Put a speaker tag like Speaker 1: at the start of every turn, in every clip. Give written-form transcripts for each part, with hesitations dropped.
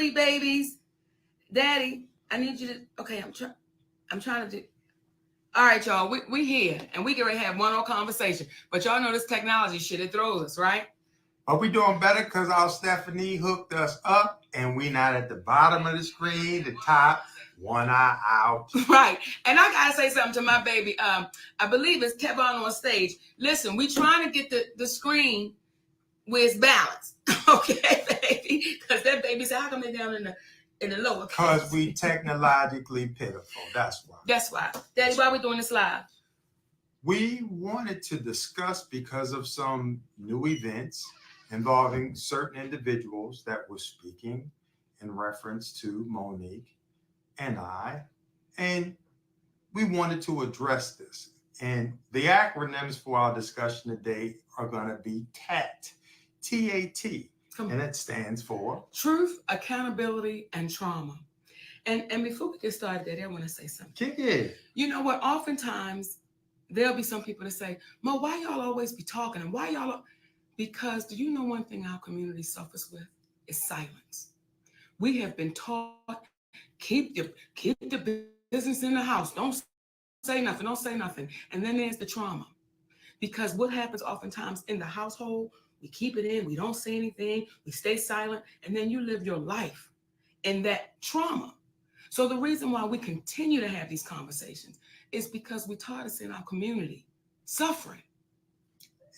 Speaker 1: sweet babies. Daddy, I need you to. Okay, I'm trying to do. All right, y'all. We here, and we get ready to have one more conversation. But y'all know this technology shit. It throws us, right?
Speaker 2: But we doing better because our Stephanie hooked us up, and we not at the bottom of the screen, the top, one eye out.
Speaker 1: Right. And I gotta say something to my baby. I believe it's Kevon on stage. Listen, we trying to get the screen where it's balanced. Okay, baby. Because that baby said, how come they down in the lower case?
Speaker 2: Because we technologically pitiful. That's why.
Speaker 1: That's why. Daddy, why we doing this live?
Speaker 2: We wanted to discuss because of some new events involving certain individuals that were speaking in reference to Monique and I, and we wanted to address this. And the acronyms for our discussion today are going to be TAT, T-A-T, and it stands for
Speaker 1: Truth, Accountability, and Trauma. And before we get started, Daddy, I want to say something.
Speaker 2: Kick it.
Speaker 1: You know what? Oftentimes, there'll be some people that say, Mo, why y'all always be talking? And why y'all... Because do you know one thing our community suffers with? Is silence. We have been taught, keep the business in the house. Don't say nothing. Don't say nothing. And then there's the trauma. Because what happens oftentimes in the household, we keep it in. We don't say anything. We stay silent. And then you live your life in that trauma. So the reason why we continue to have these conversations is because we taught us in our community suffering.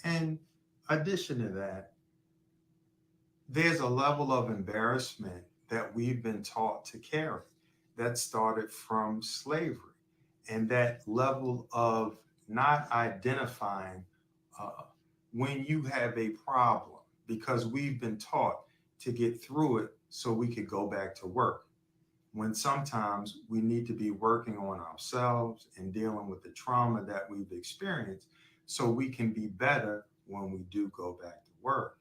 Speaker 2: And addition to that, there's a level of embarrassment that we've been taught to carry that started from slavery, and that level of not identifying when you have a problem, because we've been taught to get through it so we could go back to work, when sometimes we need to be working on ourselves and dealing with the trauma that we've experienced so we can be better when we do go back to work.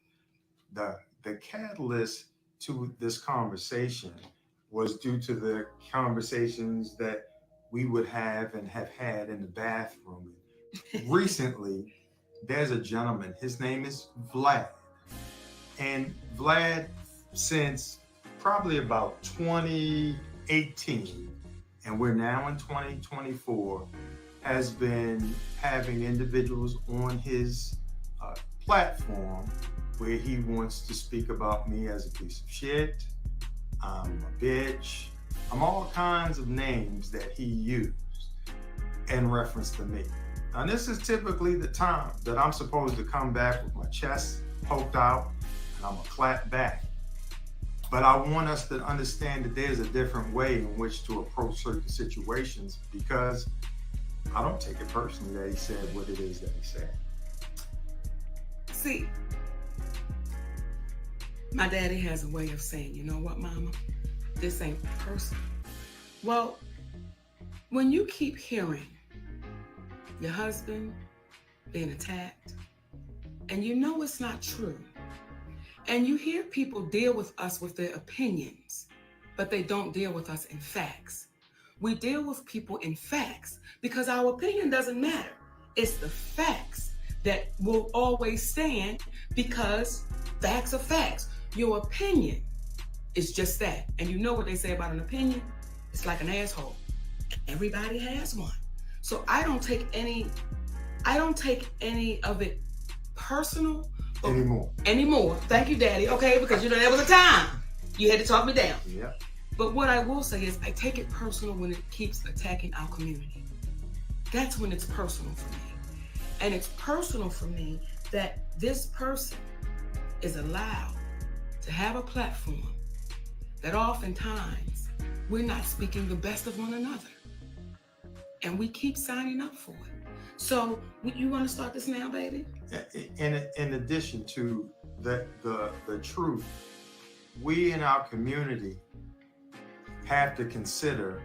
Speaker 2: The catalyst to this conversation was due to the conversations that we would have and have had in the bathroom. Recently, there's a gentleman, his name is Vlad. And Vlad, since probably about 2018, and we're now in 2024, has been having individuals on his platform where he wants to speak about me as a piece of shit, I'm a bitch, I'm all kinds of names that he used in reference to me. Now, this is typically the time that I'm supposed to come back with my chest poked out and I'm gonna clap back. But I want us to understand that there's a different way in which to approach certain situations, because I don't take it personally that he said what it is that he said.
Speaker 1: See, my daddy has a way of saying, you know what, mama, this ain't personal. Well, when you keep hearing your husband being attacked, and you know it's not true, and you hear people deal with us with their opinions, but they don't deal with us in facts. We deal with people in facts because our opinion doesn't matter. It's the facts that will always stand, because facts are facts. Your opinion is just that. And you know what they say about an opinion? It's like an asshole. Everybody has one. So I don't take any of it personal anymore. Thank you, Daddy. Okay, because you know there was a time you had to talk me down.
Speaker 2: Yeah.
Speaker 1: But what I will say is I take it personal when it keeps attacking our community. That's when it's personal for me. And it's personal for me that this person is allowed to have a platform that oftentimes we're not speaking the best of one another. And we keep signing up for it. So you want to start this now, baby?
Speaker 2: In addition to the truth, we in our community have to consider,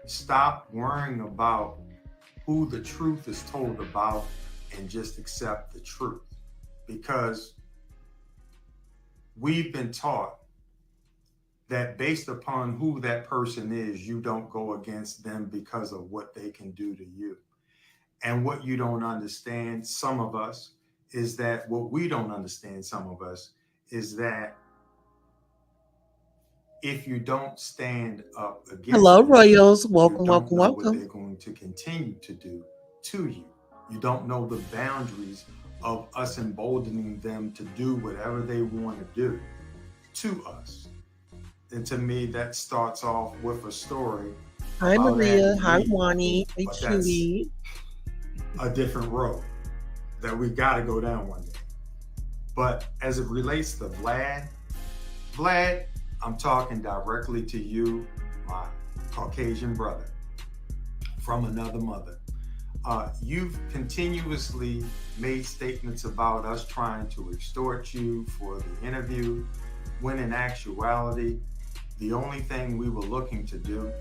Speaker 2: stop worrying about who the truth is told about and just accept the truth. Because we've been taught that based upon who that person is, you don't go against them because of what they can do to you. And what you don't understand, some of us, is that what we don't understand, some of us, is that if you don't stand up against
Speaker 3: Hello,
Speaker 2: them,
Speaker 3: Royals.
Speaker 2: you
Speaker 3: Welcome,
Speaker 2: don't
Speaker 3: welcome,
Speaker 2: know what
Speaker 3: welcome.
Speaker 2: they're going to continue to do to you. You don't know the boundaries of us emboldening them to do whatever they want to do to us. And to me, that starts off with a story
Speaker 3: Hi,
Speaker 2: about
Speaker 3: Maria.
Speaker 2: Adam and
Speaker 3: Hi,
Speaker 2: Eve,
Speaker 3: Wani. Hi,
Speaker 2: but that's
Speaker 3: Chewy.
Speaker 2: a different road that we got to go down one day. But as it relates to Vlad, I'm talking directly to you, my Caucasian brother from another mother. You've continuously made statements about us trying to extort you for the interview, when in actuality, the only thing we were looking to do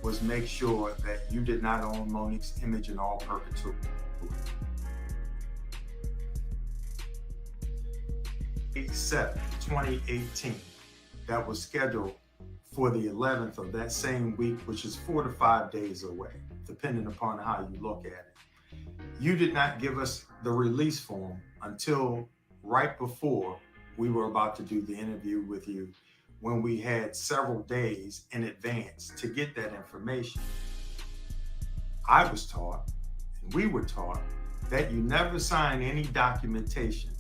Speaker 2: was make sure that you did not own Monique's image in all perpetuity. 7, 2018, that was scheduled for the 11th of that same week, which is 4 to 5 days away, depending upon how you look at it. You did not give us the release form until right before we were about to do the interview with you, when we had several days in advance to get that information. I was taught, and we were taught, that you never sign any documentation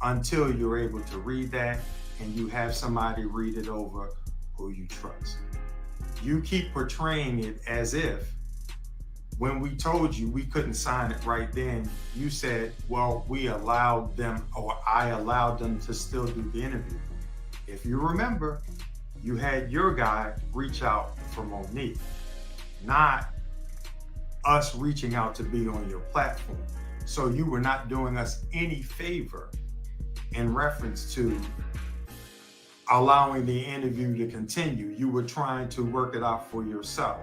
Speaker 2: until you're able to read that and you have somebody read it over who you trust. You keep portraying it as if when we told you we couldn't sign it right then, you said, well, we allowed them, or I allowed them to still do the interview. If you remember, you had your guy reach out for Monique, not us reaching out to be on your platform. So you were not doing us any favor in reference to allowing the interview to continue. You were trying to work it out for yourself.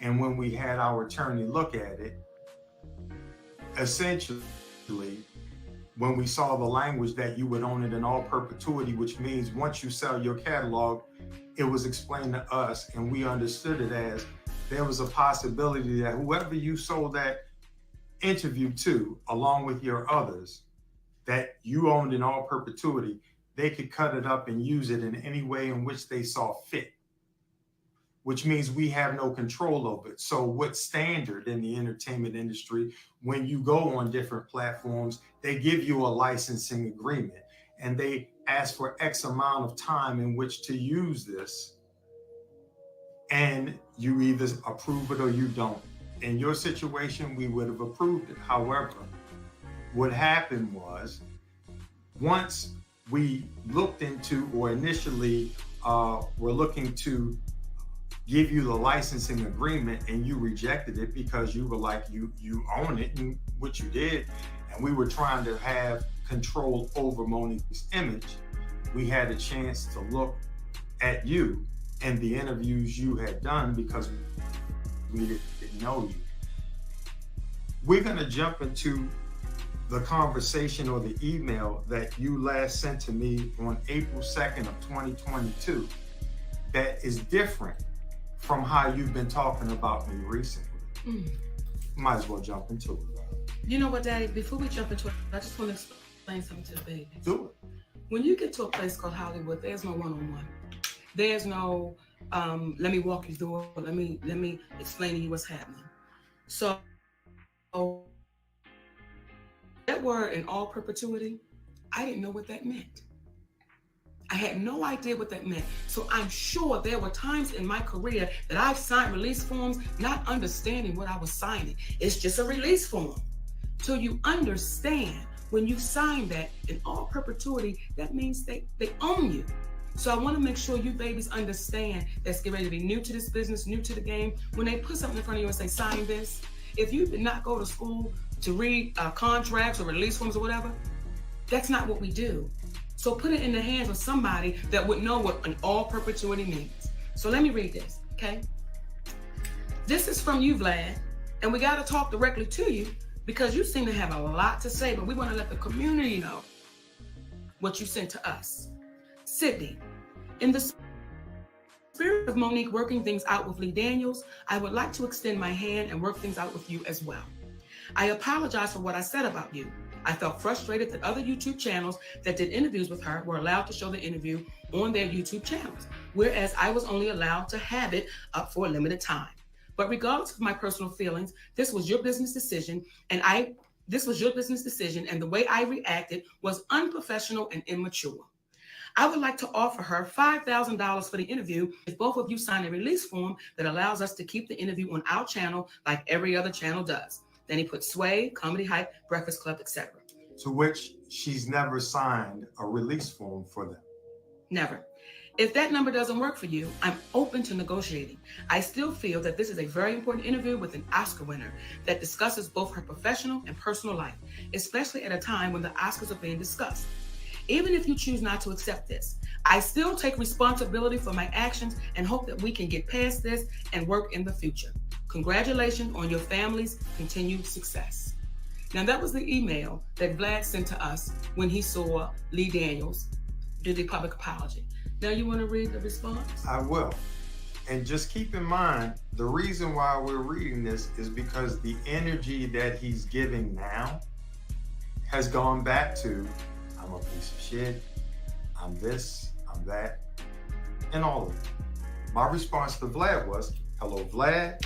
Speaker 2: And when we had our attorney look at it, essentially, when we saw the language that you would own it in all perpetuity, which means once you sell your catalog, it was explained to us and we understood it as there was a possibility that whoever you sold that interview to, along with your others, that you owned in all perpetuity, they could cut it up and use it in any way in which they saw fit, which means we have no control over it. So what's standard in the entertainment industry, when you go on different platforms, they give you a licensing agreement and they ask for X amount of time in which to use this. And you either approve it or you don't. In your situation, we would have approved it. However, what happened was, once we looked into, or initially were looking to give you the licensing agreement and you rejected it because you were like, you own it, and what you did, and we were trying to have control over Monique's image, we had a chance to look at you and the interviews you had done because we didn't know you. We're going to jump into the conversation or the email that you last sent to me on April 2nd of 2022 that is different from how you've been talking about me recently. Might as well jump into it.
Speaker 1: You know what, Daddy? Before we jump into it, I just want to explain something to the babies.
Speaker 2: Do it.
Speaker 1: When you get to a place called Hollywood, there's no one-on-one. There's no, let me walk you through it. Let me explain to you what's happening. So that word in all perpetuity, I didn't know what that meant. I had no idea what that meant. So I'm sure there were times in my career that I've signed release forms not understanding what I was signing. It's just a release form. So you understand when you sign that in all perpetuity, that means they own you. So I want to make sure you babies understand that's getting ready to be new to this business, new to the game. When they put something in front of you and say, sign this, if you did not go to school to read contracts or release forms or whatever, that's not what we do. So put it in the hands of somebody that would know what an all perpetuity means. So let me read this, okay? This is from you, Vlad, and we got to talk directly to you because you seem to have a lot to say, but we want to let the community know what you sent to us. Sidney, in the spirit of Monique working things out with Lee Daniels, I would like to extend my hand and work things out with you as well. I apologize for what I said about you. I felt frustrated that other YouTube channels that did interviews with her were allowed to show the interview on their YouTube channels, whereas I was only allowed to have it up for a limited time. But regardless of my personal feelings, this was your business decision, and the way I reacted was unprofessional and immature. I would like to offer her $5,000 for the interview if both of you sign a release form that allows us to keep the interview on our channel like every other channel does. Then he put Sway, Comedy Hype, Breakfast Club, etc.
Speaker 2: To which she's never signed a release form for them.
Speaker 1: Never. If that number doesn't work for you, I'm open to negotiating. I still feel that this is a very important interview with an Oscar winner that discusses both her professional and personal life, especially at a time when the Oscars are being discussed. Even if you choose not to accept this, I still take responsibility for my actions and hope that we can get past this and work in the future. Congratulations on your family's continued success. Now, that was the email that Vlad sent to us when he saw Lee Daniels do the public apology. Now, you want to read the response?
Speaker 2: I will. And just keep in mind, the reason why we're reading this is because the energy that he's giving now has gone back to, I'm a piece of shit, I'm this, I'm that, and all of it. My response to Vlad was, hello, Vlad.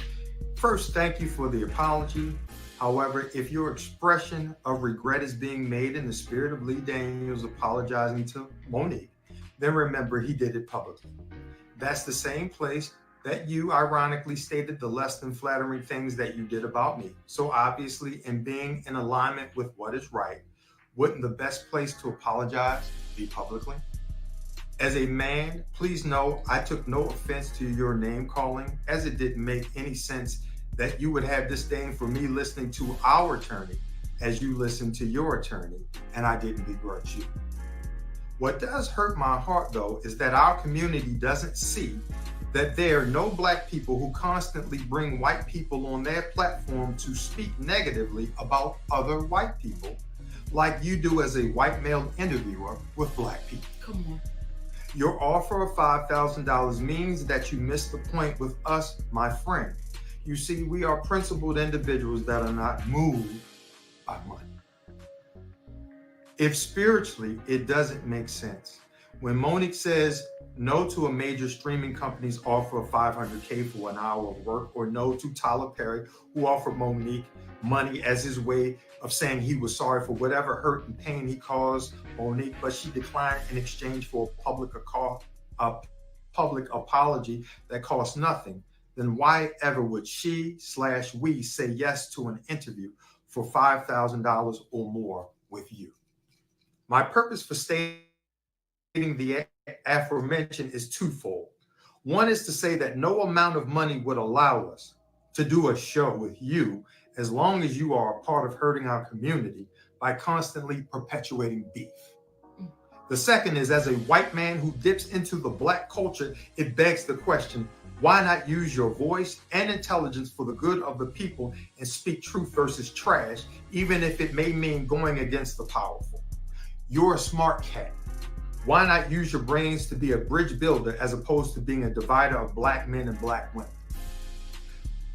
Speaker 2: First, thank you for the apology. However, if your expression of regret is being made in the spirit of Lee Daniels apologizing to Monique, then remember he did it publicly. That's the same place that you ironically stated the less than flattering things that you did about me. So obviously, in being in alignment with what is right, wouldn't the best place to apologize be publicly? As a man, please know I took no offense to your name calling, as it didn't make any sense that you would have disdain for me listening to our attorney as you listened to your attorney, and I didn't begrudge you. What does hurt my heart, though, is that our community doesn't see that there are no Black people who constantly bring white people on their platform to speak negatively about other white people, like you do as a white male interviewer with Black people.
Speaker 1: Come on.
Speaker 2: Your offer of $5,000 means that you missed the point with us, my friend. You see, we are principled individuals that are not moved by money. If spiritually, it doesn't make sense. When Monique says no to a major streaming company's offer of $500K for an hour of work, or no to Tyler Perry, who offered Monique money as his way of saying he was sorry for whatever hurt and pain he caused Monique, but she declined in exchange for a public apology that cost nothing, then why ever would she/we say yes to an interview for $5,000 or more with you? My purpose for stating the aforementioned is twofold. One is to say that no amount of money would allow us to do a show with you as long as you are a part of hurting our community by constantly perpetuating beef. The second is, as a white man who dips into the Black culture, it begs the question, why not use your voice and intelligence for the good of the people and speak truth versus trash, even if it may mean going against the powerful? You're a smart cat. Why not use your brains to be a bridge builder as opposed to being a divider of Black men and Black women?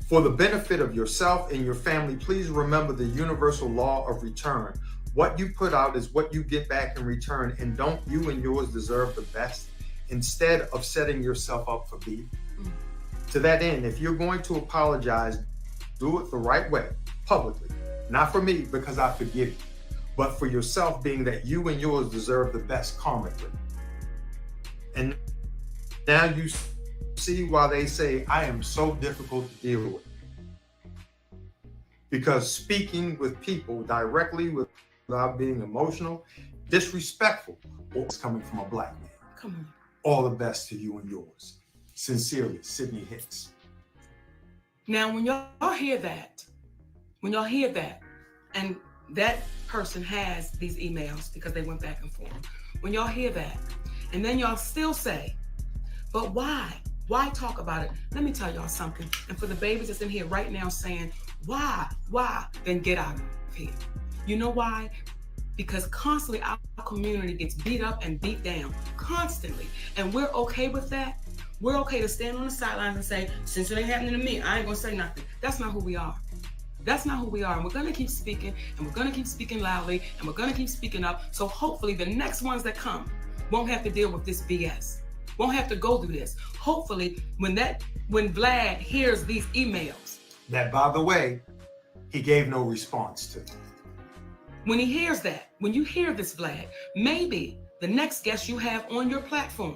Speaker 2: For the benefit of yourself and your family, please remember the universal law of return. What you put out is what you get back in return, and don't you and yours deserve the best instead of setting yourself up for beef? To that end, if you're going to apologize, do it the right way, publicly. Not for me, because I forgive you, but for yourself, being that you and yours deserve the best karmically. And now you see why they say I am so difficult to deal with. Because speaking with people directly without being emotional, disrespectful, is coming from a Black man.
Speaker 1: Come on.
Speaker 2: All the best to you and yours. Sincerely, Sidney Hicks.
Speaker 1: Now, when y'all hear that, and that person has these emails because they went back and forth. When y'all hear that, and then y'all still say, but why? Why talk about it? Let me tell y'all something. And for the babies that's in here right now saying, why? Then get out of here. You know why? Because constantly our community gets beat up and beat down, constantly. And we're okay with that. We're okay to stand on the sidelines and say, since it ain't happening to me, I ain't gonna say nothing. That's not who we are. That's not who we are. And we're going to keep speaking, and we're going to keep speaking loudly, and we're going to keep speaking up. So hopefully the next ones that come won't have to deal with this BS. Won't have to go through this. Hopefully when Vlad hears these emails.
Speaker 2: That, by the way, he gave no response to.
Speaker 1: When he hears that, when you hear this, Vlad, maybe the next guest you have on your platform,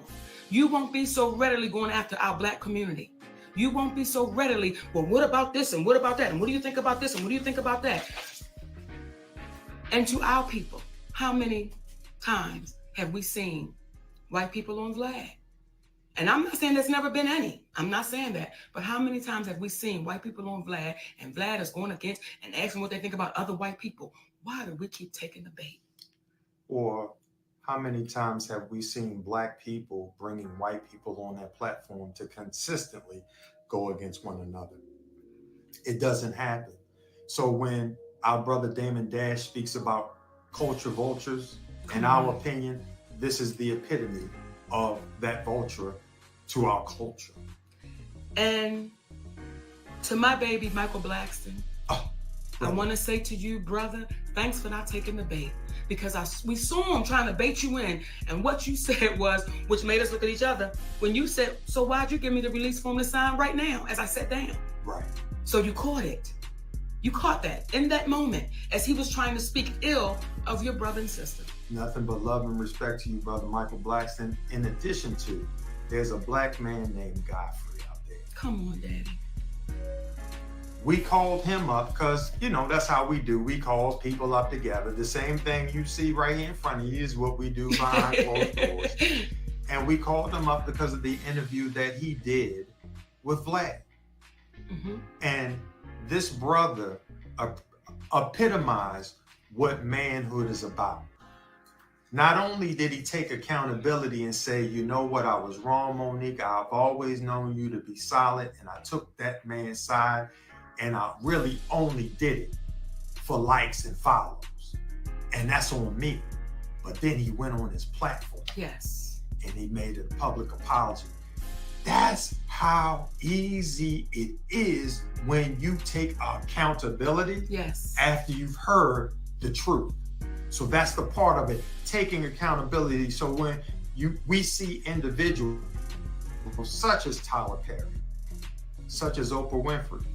Speaker 1: you won't be so readily going after our Black community. You won't be so readily, well, what about this and what about that? And what do you think about this and what do you think about that? And to our people, how many times have we seen white people on Vlad? And I'm not saying there's never been any. I'm not saying that. But how many times have we seen white people on Vlad and Vlad is going against and asking what they think about other white people? Why do we keep taking the bait?
Speaker 2: Or how many times have we seen Black people bringing white people on that platform to consistently go against one another? It doesn't happen. So when our brother Damon Dash speaks about culture vultures, in our opinion, this is the epitome of that vulture to our culture.
Speaker 1: And to my baby, Michael Blackston, I want to say to you, brother, thanks for not taking the bait. Because we saw him trying to bait you in. And what you said was, which made us look at each other, when you said, so why'd you give me the release form to sign right now as I sat down?
Speaker 2: Right.
Speaker 1: So you caught it. You caught that in that moment as he was trying to speak ill of your brother and sister.
Speaker 2: Nothing but love and respect to you, brother Michael Blackston. In addition to, there's a Black man named Godfrey out there.
Speaker 1: Come on, Daddy.
Speaker 2: We called him up because, that's how we do. We call people up together. The same thing you see right here in front of you is what we do behind closed doors. And we called him up because of the interview that he did with Vlad. Mm-hmm. And this brother epitomized what manhood is about. Not only did he take accountability and say, you know what, I was wrong, Monique. I've always known you to be solid. And I took that man's side. And I really only did it for likes and follows. And that's on me. But then he went on his platform.
Speaker 1: Yes.
Speaker 2: And he made a public apology. That's how easy it is when you take accountability.
Speaker 1: Yes.
Speaker 2: After you've heard the truth. So that's the part of it, taking accountability. So when we see individuals such as Tyler Perry, such as Oprah Winfrey,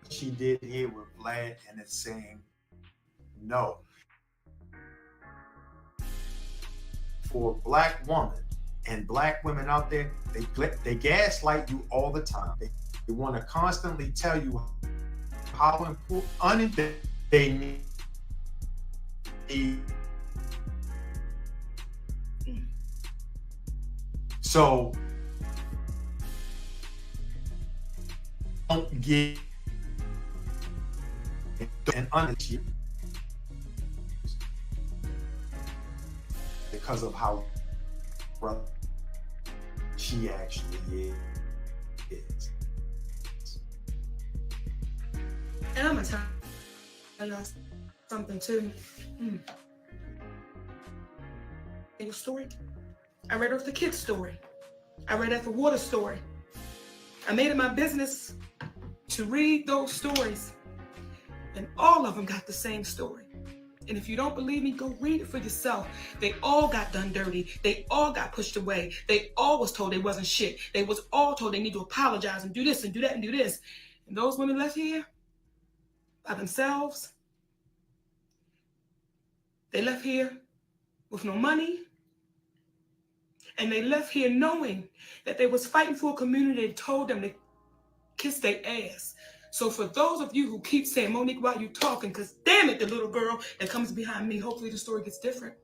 Speaker 2: she did here with Vlad, and it's saying no. For a Black woman And black women out there, they gaslight you all the time. They want to constantly tell you how important they need. So don't get an honest because of how rough she actually is.
Speaker 1: And I'm gonna tell you something too. In the story, I read off the kid's story. I read off the water story. I made it my business to read those stories, and all of them got the same story. And if you don't believe me, go read it for yourself. They all got done dirty. They all got pushed away. They all was told they wasn't shit. They was all told they need to apologize and do this and do that and do this. And those women left here by themselves. They left here with no money. And they left here knowing that they was fighting for a community that told them to kiss their ass. So for those of you who keep saying, Monique, why you talking? Because damn it, the little girl that comes behind me, hopefully the story gets different.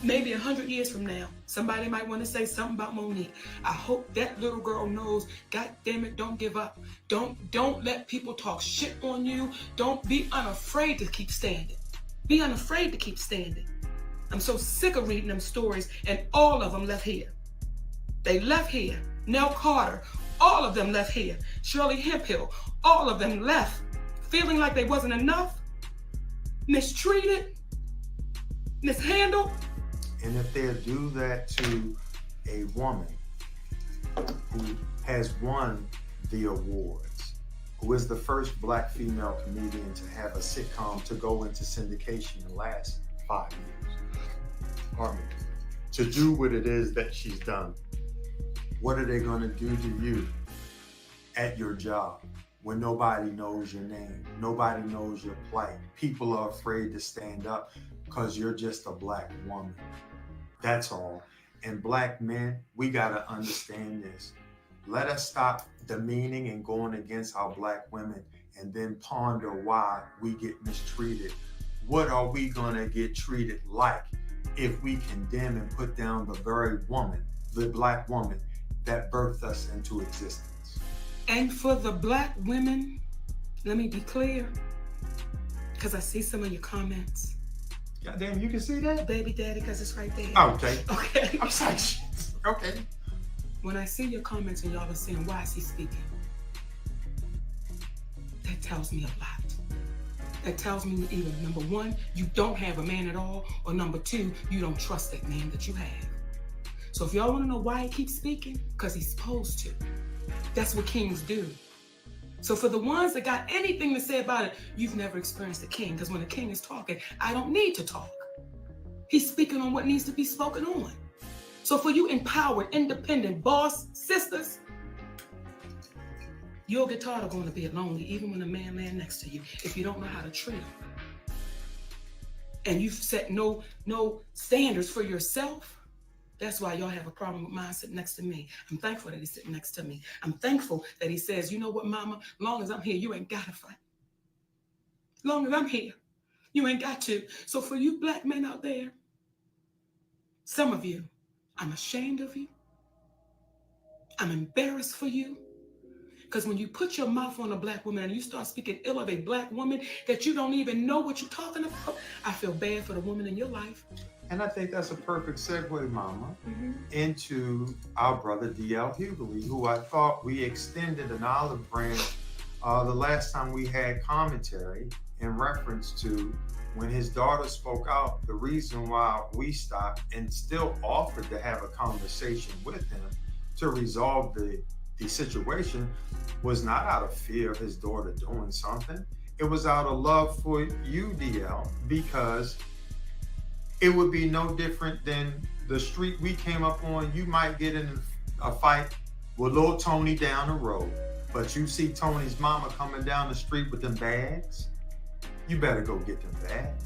Speaker 1: Maybe 100 years from now, somebody might want to say something about Monique. I hope that little girl knows, God damn it, don't give up. Don't let people talk shit on you. Don't be unafraid to keep standing. Be unafraid to keep standing. I'm so sick of reading them stories, and all of them left here. They left here. Nell Carter, all of them left here. Shirley Hemphill, all of them left, feeling like they wasn't enough, mistreated, mishandled.
Speaker 2: And if they do that to a woman who has won the awards, who is the first black female comedian to have a sitcom to go into syndication in the last 5 years, to do what it is that she's done, what are they going to do to you at your job when nobody knows your name, nobody knows your plight? People are afraid to stand up because you're just a black woman. That's all. And black men, we got to understand this. Let us stop demeaning and going against our black women and then ponder why we get mistreated. What are we going to get treated like if we condemn and put down the very woman, the black woman that birthed us into existence?
Speaker 1: And for the black women, let me be clear, because I see some of your comments.
Speaker 2: God damn, you can see that?
Speaker 1: Baby daddy, because it's right there.
Speaker 2: Okay.
Speaker 1: Okay.
Speaker 2: I'm sorry. Okay.
Speaker 1: When I see your comments and y'all are saying, why is he speaking? That tells me a lot. That tells me either, number one, you don't have a man at all, or number two, you don't trust that man that you have. So if y'all want to know why he keeps speaking, because he's supposed to. That's what kings do. So for the ones that got anything to say about it, you've never experienced a king, because when a king is talking, I don't need to talk. He's speaking on what needs to be spoken on. So for you empowered, independent boss sisters, you'll get tired of going to bed lonely, even when a man laying next to you, if you don't know how to treat him. And you've set no standards for yourself. That's why y'all have a problem with mine sitting next to me. I'm thankful that he's sitting next to me. I'm thankful that he says, you know what, mama, long as I'm here, you ain't got to fight. Long as I'm here, you ain't got to. So for you black men out there, some of you, I'm ashamed of you. I'm embarrassed for you. Because when you put your mouth on a black woman and you start speaking ill of a black woman that you don't even know what you're talking about, I feel bad for the woman in your life.
Speaker 2: And I think that's a perfect segue, Mama, into our brother D.L. Hughley, who I thought we extended an olive branch the last time we had commentary in reference to when his daughter spoke out. The reason why we stopped and still offered to have a conversation with him to resolve the situation was not out of fear of his daughter doing something. It was out of love for you, DL, because it would be no different than the street we came up on. You might get in a fight with little Tony down the road, but you see Tony's mama coming down the street with them bags, you better go get them bags.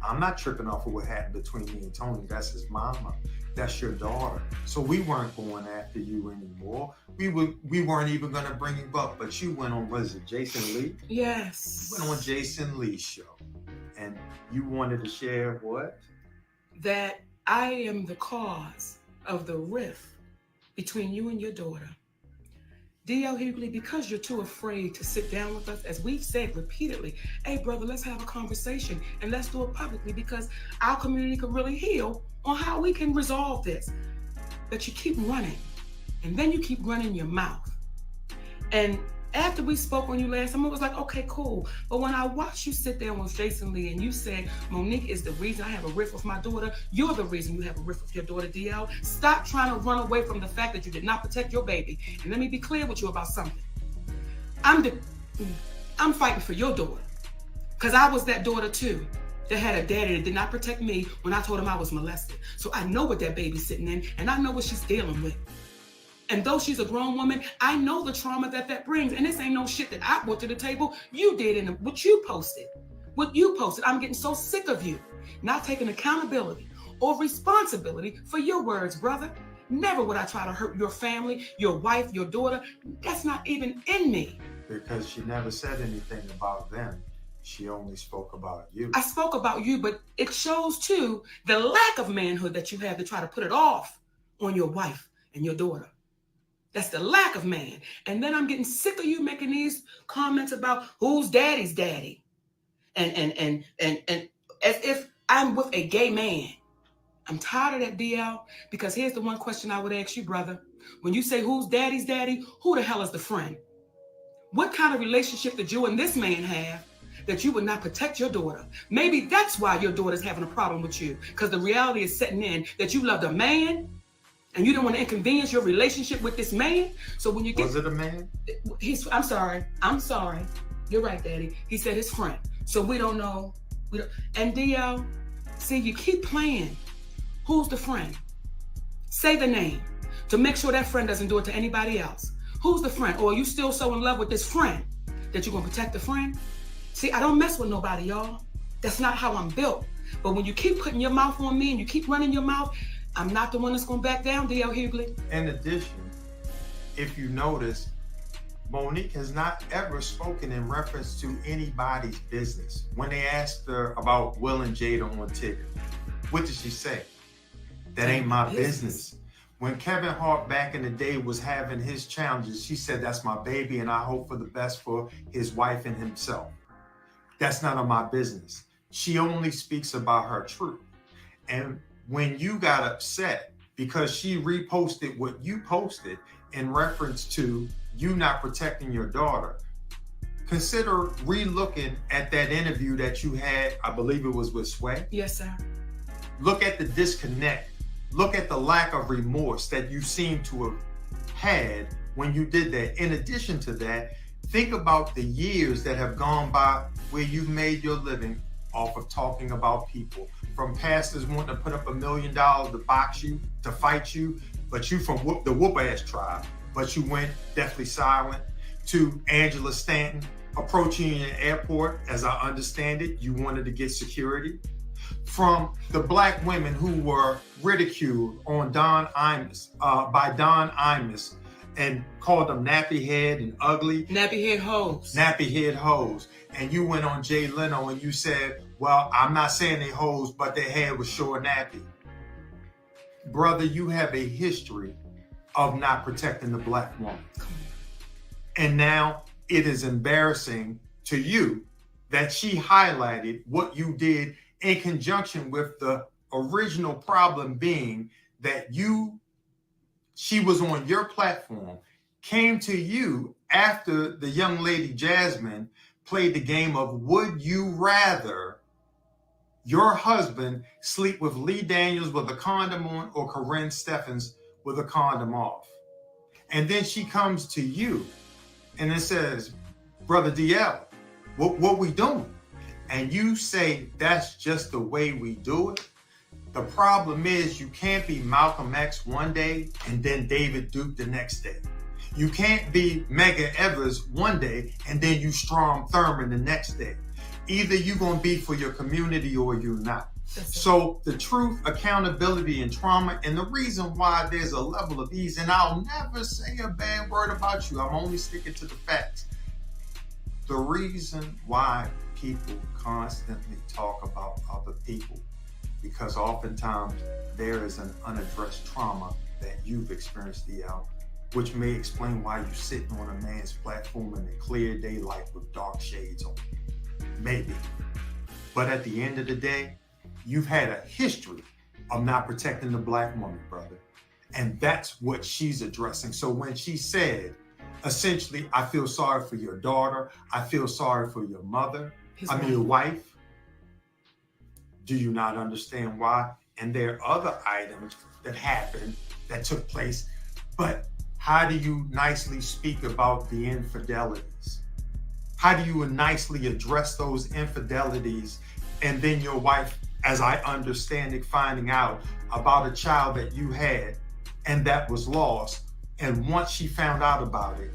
Speaker 2: I'm not tripping off of what happened between me and Tony. That's his mama. That's your daughter. So we weren't going after you anymore. We weren't even going to bring you up. But you went on, was it Jason Lee?
Speaker 1: Yes.
Speaker 2: You went on Jason Lee's show. And you wanted to share what?
Speaker 1: That I am the cause of the rift between you and your daughter. D.L. Hughley, because you're too afraid to sit down with us, as we've said repeatedly, hey, brother, let's have a conversation and let's do it publicly because our community can really heal on how we can resolve this. But you keep running, and then you keep running your mouth. And after we spoke on you last time, I was like, okay, cool. But when I watched you sit there with Jason Lee and you said, Monique is the reason I have a rift with my daughter, you're the reason you have a rift with your daughter, DL. Stop trying to run away from the fact that you did not protect your baby. And let me be clear with you about something. I'm fighting for your daughter. Because I was that daughter too, that had a daddy that did not protect me when I told him I was molested. So I know what that baby's sitting in, and I know what she's dealing with. And though she's a grown woman, I know the trauma that brings. And this ain't no shit that I brought to the table. You did in what you posted. What you posted. I'm getting so sick of you not taking accountability or responsibility for your words, brother. Never would I try to hurt your family, your wife, your daughter. That's not even in me.
Speaker 2: Because she never said anything about them. She only spoke about you.
Speaker 1: I spoke about you, but it shows too the lack of manhood that you have to try to put it off on your wife and your daughter. That's the lack of man. And then I'm getting sick of you making these comments about who's daddy's daddy. And as if I'm with a gay man. I'm tired of that, DL, because here's the one question I would ask you, brother. When you say who's daddy's daddy, who the hell is the friend? What kind of relationship did you and this man have that you would not protect your daughter? Maybe that's why your daughter's having a problem with you, because the reality is setting in that you loved a man and you don't want to inconvenience your relationship with this man. So when you get...
Speaker 2: Was it a man?
Speaker 1: I'm sorry. You're right, Daddy. He said his friend. So we don't know. And DL, see, you keep playing. Who's the friend? Say the name to make sure that friend doesn't do it to anybody else. Who's the friend? Or are you still so in love with this friend that you're going to protect the friend? See, I don't mess with nobody, y'all. That's not how I'm built. But when you keep putting your mouth on me and you keep running your mouth, I'm not the one that's going to back down, D.L. Hughley.
Speaker 2: In addition, if you notice, Monique has not ever spoken in reference to anybody's business. When they asked her about Will and Jada on Tigger, what did she say? That ain't my business. When Kevin Hart back in the day was having his challenges, she said, that's my baby and I hope for the best for his wife and himself. That's none of my business. She only speaks about her truth. And when you got upset because she reposted what you posted in reference to you not protecting your daughter, consider re-looking at that interview that you had, I believe it was with Sway.
Speaker 1: Yes, sir.
Speaker 2: Look at the disconnect. Look at the lack of remorse that you seem to have had when you did that. In addition to that, think about the years that have gone by where you've made your living off of talking about people. From pastors wanting to put up $1 million to box you, to fight you, but you from the whoop-ass tribe, but you went deathly silent, to Angela Stanton approaching you in the airport, as I understand it, you wanted to get security. From the black women who were ridiculed on by Don Imus and called them nappy head and ugly.
Speaker 1: Nappy head hoes.
Speaker 2: Nappy head hoes. And you went on Jay Leno and you said, well, I'm not saying they hoes, but their hair was sure nappy. Brother, you have a history of not protecting the black woman. And now it is embarrassing to you that she highlighted what you did in conjunction with the original problem being that she was on your platform, came to you after the young lady Jasmine played the game of would you rather your husband sleep with Lee Daniels with a condom on or Corinne Steffens with a condom off? And then she comes to you and it says, Brother DL, what we doing? And you say, that's just the way we do it. The problem is you can't be Malcolm X one day and then David Duke the next day. You can't be Medgar Evers one day and then you Strom Thurmond the next day. Either you're going to be for your community or you're not. So the truth, accountability, and trauma, and the reason why there's a level of ease, and I'll never say a bad word about you. I'm only sticking to the facts. The reason why people constantly talk about other people, because oftentimes there is an unaddressed trauma that you've experienced, DL, which may explain why you're sitting on a man's platform in the clear daylight with dark shades on. Maybe. But at the end of the day, you've had a history of not protecting the Black woman, brother. And that's what she's addressing. So when she said, essentially, I feel sorry for your daughter, I feel sorry for your mother, your wife, do you not understand why? And there are other items that happened, that took place. But how do you nicely speak about the infidelities? How do you nicely address those infidelities? And then your wife, as I understand it, finding out about a child that you had and that was lost. And once she found out about it,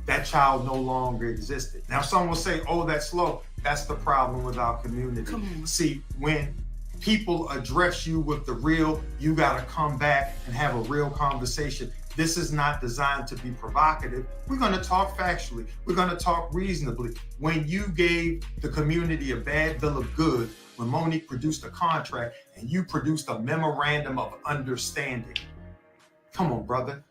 Speaker 2: that child no longer existed. Now, some will say, oh, that's slow. That's the problem with our community. See, when people address you with the real, you got to come back and have a real conversation. This is not designed to be provocative. We're going to talk factually. We're going to talk reasonably. When you gave the community a bad bill of goods, when Monique produced a contract and you produced a memorandum of understanding. Come on, brother.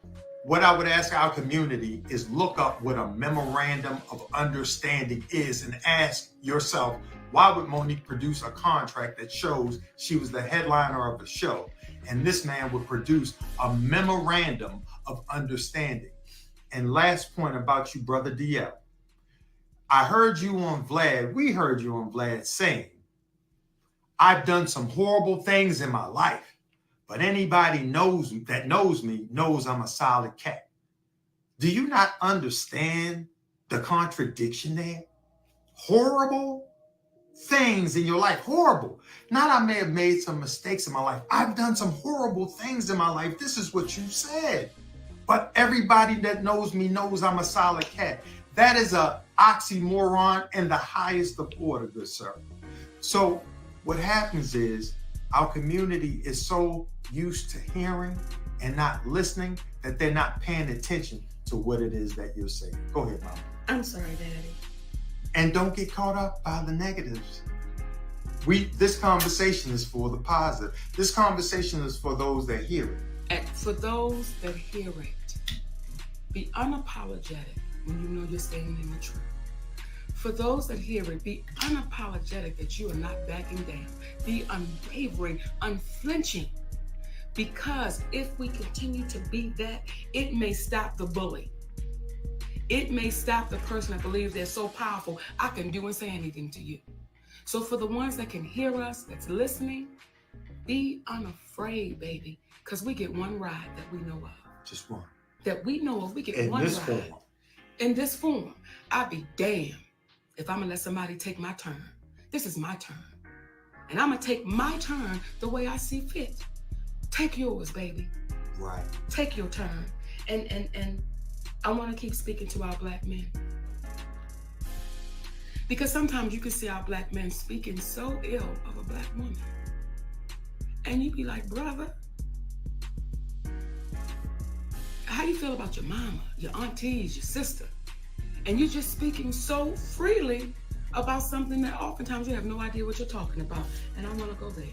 Speaker 2: What I would ask our community is look up what a memorandum of understanding is and ask yourself, why would Monique produce a contract that shows she was the headliner of a show? And this man would produce a memorandum of understanding. And last point about you, brother DL. I heard you on Vlad, we heard you on Vlad saying, I've done some horrible things in my life, but anybody that knows me knows I'm a solid cat. Do you not understand the contradiction there? Horrible things in your life, horrible. Not I may have made some mistakes in my life. I've done some horrible things in my life. This is what you said. But everybody that knows me knows I'm a solid cat. That is a oxymoron in the highest of order, good sir. So what happens is our community is so used to hearing and not listening that they're not paying attention to what it is that you're saying. Go ahead, Mama.
Speaker 1: I'm sorry, Daddy.
Speaker 2: And don't get caught up by the negatives. This conversation is for the positive. This conversation is for those that hear it.
Speaker 1: And for those that hear it, be unapologetic when you know you're standing in the truth. For those that hear it, be unapologetic that you are not backing down. Be unwavering, unflinching. Because if we continue to be that, it may stop the bully. It may stop the person that believes they're so powerful, I can do and say anything to you. So for the ones that can hear us, that's listening, be unafraid, baby. Because we get one ride that we know of.
Speaker 2: Just one.
Speaker 1: That we know of, we get
Speaker 2: in
Speaker 1: one
Speaker 2: this
Speaker 1: ride.
Speaker 2: Form.
Speaker 1: In this form. I'd be damned if I'm going to let somebody take my turn. This is my turn. And I'm going to take my turn the way I see fit. Take yours, baby.
Speaker 2: Right.
Speaker 1: Take your turn. And I want to keep speaking to our Black men. Because sometimes you can see our Black men speaking so ill of a Black woman. And you be like, brother, how you feel about your mama, your aunties, your sister? And you're just speaking so freely about something that oftentimes you have no idea what you're talking about. And I want to go there.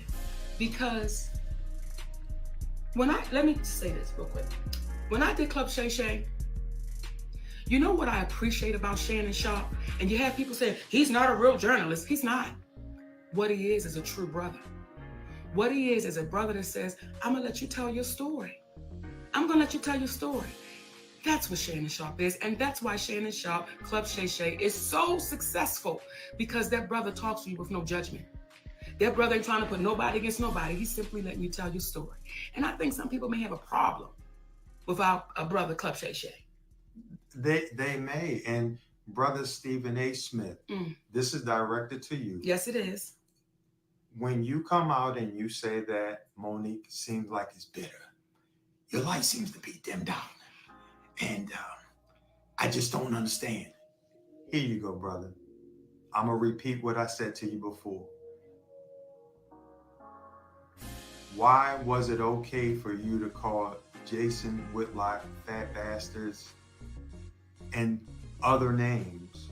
Speaker 1: Because let me say this real quick. When I did Club Shay Shay, you know what I appreciate about Shannon Sharp? And you have people saying, he's not a real journalist. He's not. What he is a true brother. What he is a brother that says, I'm going to let you tell your story. I'm going to let you tell your story. That's what Shannon Sharp is. And that's why Shannon Sharp, Club Shay Shay, is so successful. Because that brother talks to you with no judgment. That brother ain't trying to put nobody against nobody. He's simply letting you tell your story. And I think some people may have a problem with our brother, Club Shay Shay.
Speaker 2: They may. And brother Stephen A. Smith, this is directed to you.
Speaker 1: Yes, it is.
Speaker 2: When you come out and you say that Monique seems like it's bitter, your light seems to be dimmed down. And I just don't understand. Here you go, brother. I'm going to repeat what I said to you before. why was it okay for you to call Jason Whitlock fat bastards and other names?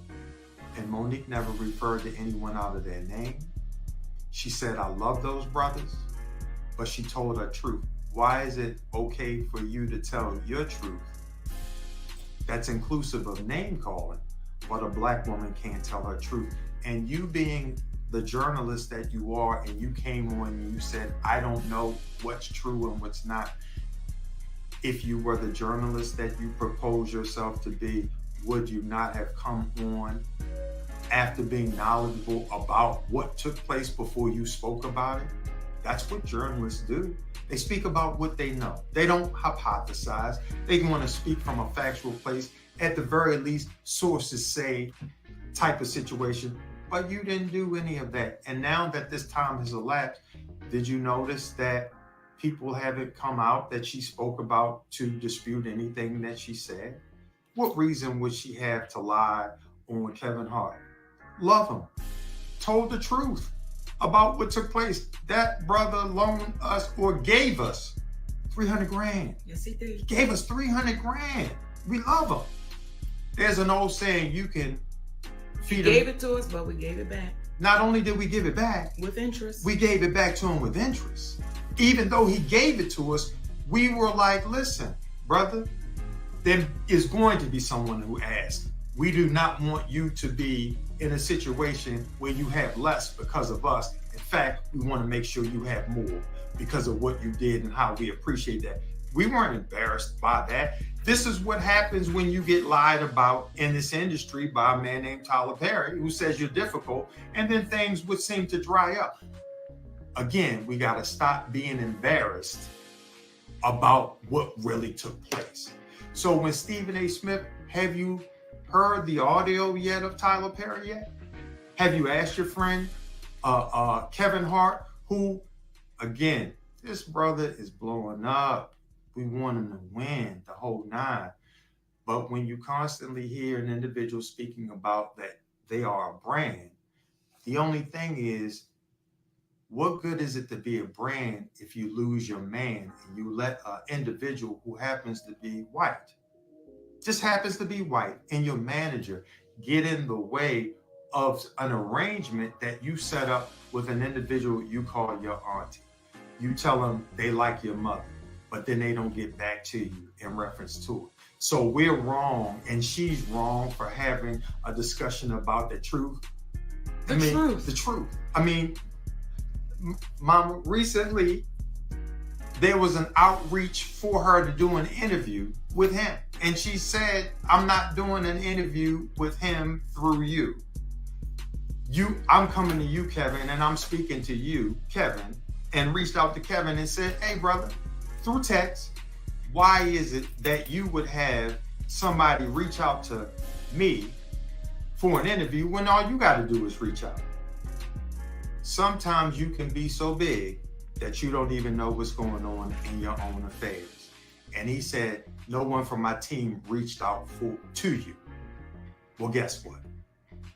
Speaker 2: And Monique never referred to anyone out of their name. She said, I love those brothers, but she told her truth. Why is it okay for you to tell your truth? That's inclusive of name calling, but a Black woman can't tell her truth. And you being the journalist that you are, and you came on and you said, I don't know what's true and what's not. If you were the journalist that you propose yourself to be, would you not have come on after being knowledgeable about what took place before you spoke about it? That's what journalists do. They speak about what they know. They don't hypothesize. They want to speak from a factual place. At the very least, sources say type of situation. But you didn't do any of that. And now that this time has elapsed, did you notice that people haven't come out that she spoke about to dispute anything that she said? What reason would she have to lie on Kevin Hart? Love him. Told the truth about what took place. That brother loaned us or gave us 300 grand.
Speaker 1: Yes, he did.
Speaker 2: He gave us 300 grand. We love him. There's an old saying, you can feed him.
Speaker 1: He gave it to us, but we gave it back.
Speaker 2: Not only did we give it back,
Speaker 1: with interest.
Speaker 2: We gave it back to him with interest. Even though he gave it to us, we were like, listen, brother, there is going to be someone who asks. We do not want you to be in a situation where you have less because of us. In fact, we want to make sure you have more because of what you did and how we appreciate that. We weren't embarrassed by that. This is what happens when you get lied about in this industry by a man named Tyler Perry, who says you're difficult, and then things would seem to dry up. Again, we got to stop being embarrassed about what really took place. So when Stephen A. Smith, have you heard the audio yet of Tyler Perry yet? Have you asked your friend Kevin Hart, who, again, this brother is blowing up. We want him to win the whole nine. But when you constantly hear an individual speaking about that they are a brand, the only thing is, what good is it to be a brand if you lose your man and you let an individual who happens to be white, just happens to be white, and your manager get in the way of an arrangement that you set up with an individual you call your auntie? You tell them they like your mother, but then they don't get back to you in reference to it. So we're wrong, and she's wrong for having a discussion about the truth. The truth. I mean, Mama, recently, there was an outreach for her to do an interview with him. And she said, I'm not doing an interview with him through you. I'm coming to you, Kevin, and I'm speaking to you, Kevin, and reached out to Kevin and said, hey, brother, through text, why is it that you would have somebody reach out to me for an interview when all you got to do is reach out? Sometimes you can be so big that you don't even know what's going on in your own affairs. And he said, no one from my team reached out to you. Well, guess what?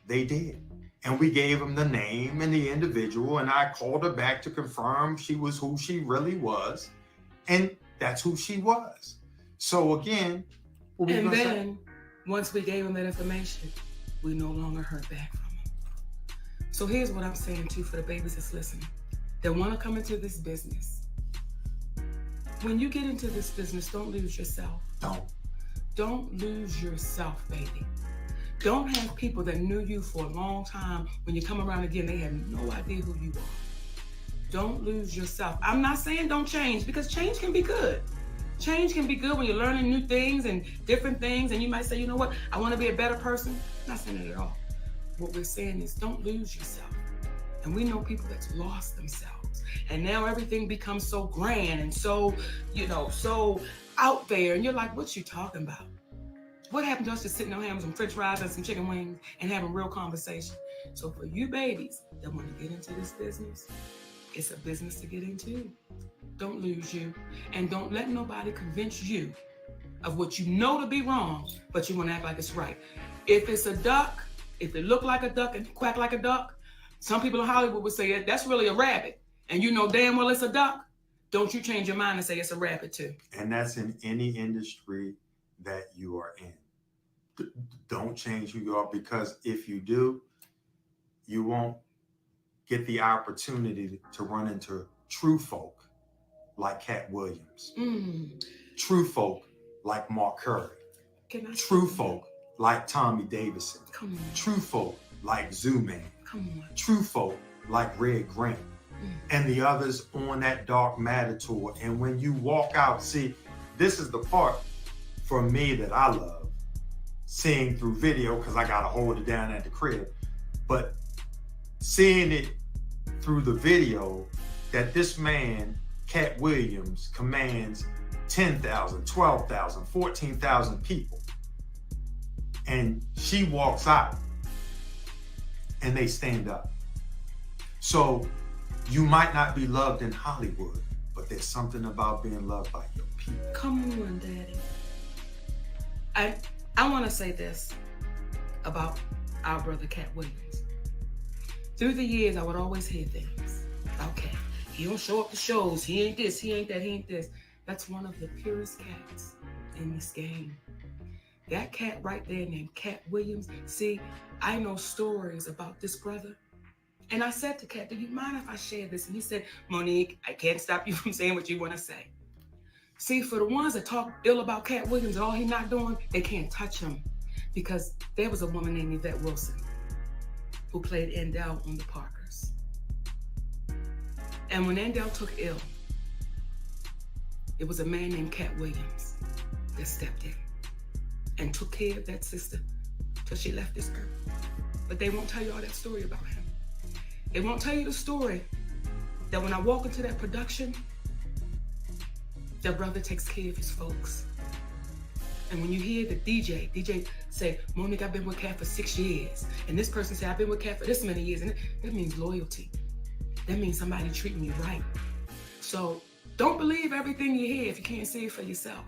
Speaker 2: They did. And we gave him the name and the individual, and I called her back to confirm she was who she really was. And that's who she was. So again,
Speaker 1: and then once we gave him that information, we no longer heard back from him. So here's what I'm saying too for the babies that's listening, that want to come into this business. When you get into this business, don't lose yourself. Don't lose yourself, baby. Don't have people that knew you for a long time, when you come around again, they have no idea who you are. Don't lose yourself. I'm not saying don't change, because change can be good. Change can be good when you're learning new things and different things, and you might say, you know what, I want to be a better person. I'm not saying it at all. What we're saying is don't lose yourself. And we know people that's lost themselves. And now everything becomes so grand and so, so out there. And you're like, what you talking about? What happened to us just sitting on having some french fries and some chicken wings and having real conversation? So for you babies that want to get into this business, it's a business to get into. Don't lose you. And don't let nobody convince you of what you know to be wrong, but you want to act like it's right. If it's a duck, if it look like a duck and quack like a duck, some people in Hollywood would say that's really a rabbit. And you know damn well it's a duck. Don't you change your mind and say it's a rabbit too.
Speaker 2: And that's in any industry that you are in. Don't change who you are, because if you do, you won't get the opportunity to run into true folk like Cat Williams, true folk like Mark Curry, true folk like Tommy Davidson, true folk like Zoo Man, true folk like Red Grant, and the others on that Dark Matter tour. And when you walk out, see, this is the part for me that I love, seeing through video, because I got to hold it down at the crib, but seeing it through the video that this man, Cat Williams, commands 10,000, 12,000, 14,000 people. And she walks out and they stand up. So you might not be loved in Hollywood, but there's something about being loved by your people.
Speaker 1: Come on, Daddy. I want to say this about our brother Cat Williams. Through the years, I would always hear things. Okay, he don't show up to shows. He ain't this, he ain't that, he ain't this. That's one of the purest cats in this game. That cat right there named Cat Williams. See, I know stories about this brother. And I said to Cat, do you mind if I share this? And he said, Monique, I can't stop you from saying what you want to say. See, for the ones that talk ill about Cat Williams and all he's not doing, they can't touch him. Because there was a woman named Yvette Wilson who played Endell on the Parkers. And when Endell took ill, it was a man named Cat Williams that stepped in and took care of that sister till she left this earth. But they won't tell you all that story about him. They won't tell you the story that when I walk into that production, their brother takes care of his folks. And when you hear the DJ say, Monique, I've been with Cat for 6 years. And this person say, I've been with Cat for this many years. And that means loyalty. That means somebody treating you right. So don't believe everything you hear if you can't see it for yourself.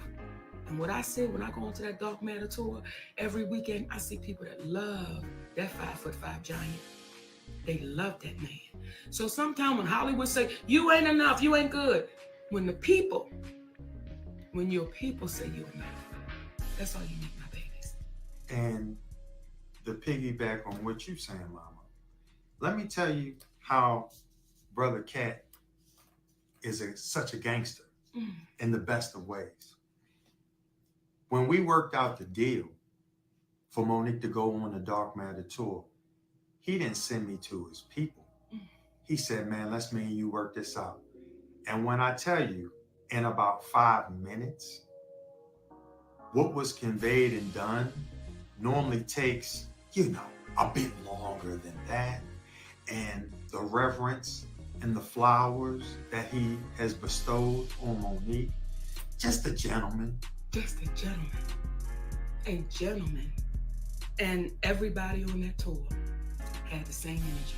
Speaker 1: And what I see when I go onto that Dark Matter tour, every weekend, I see people that love that 5'5" giant. They love that man. So sometimes when Hollywood say, you ain't enough, you ain't good. When your people say you enough, that's all you need, my babies.
Speaker 2: And to piggyback on what you're saying, Mama, let me tell you how Brother Cat is such a gangster in the best of ways. When we worked out the deal for Monique to go on the Dark Matter tour, he didn't send me to his people. He said, man, let's me and you work this out. And when I tell you, in about 5 minutes, what was conveyed and done normally takes, a bit longer than that. And the reverence and the flowers that he has bestowed on Monique, just a gentleman.
Speaker 1: Just a gentleman. A gentleman. And everybody on that tour had the same energy.